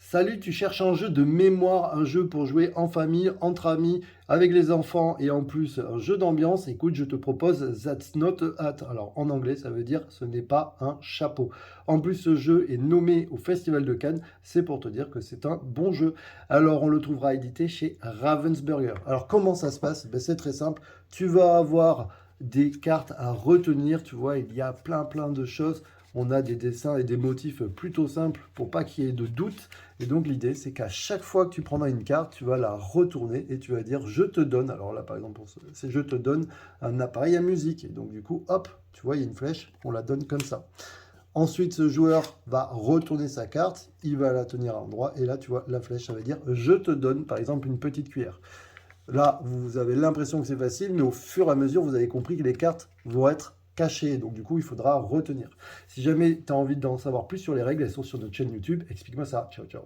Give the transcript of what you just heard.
Salut, tu cherches un jeu de mémoire, un jeu pour jouer en famille, entre amis, avec les enfants et en plus un jeu d'ambiance. Écoute, je te propose That's Not a Hat. Alors en anglais, ça veut dire ce n'est pas un chapeau. En plus, ce jeu est nommé au Festival de Cannes. C'est pour te dire que c'est un bon jeu. Alors on le trouvera édité chez Ravensburger. Alors comment ça se passe? Ben, c'est très simple. Tu vas avoir des cartes à retenir. Tu vois, il y a plein de choses. On a des dessins et des motifs plutôt simples pour pas qu'il y ait de doute. Et donc l'idée, c'est qu'à chaque fois que tu prendras une carte, tu vas la retourner et tu vas dire je te donne. Alors là, par exemple, c'est je te donne un appareil à musique. Et donc du coup, hop, tu vois, il y a une flèche, on la donne comme ça. Ensuite, ce joueur va retourner sa carte, il va la tenir à l'endroit et là, tu vois, la flèche, ça veut dire je te donne, par exemple, une petite cuillère. Là, vous avez l'impression que c'est facile, mais au fur et à mesure, vous avez compris que les cartes vont être cachées. Donc, du coup, il faudra retenir. Si jamais tu as envie d'en savoir plus sur les règles, elles sont sur notre chaîne YouTube. Explique-moi ça. Ciao, ciao.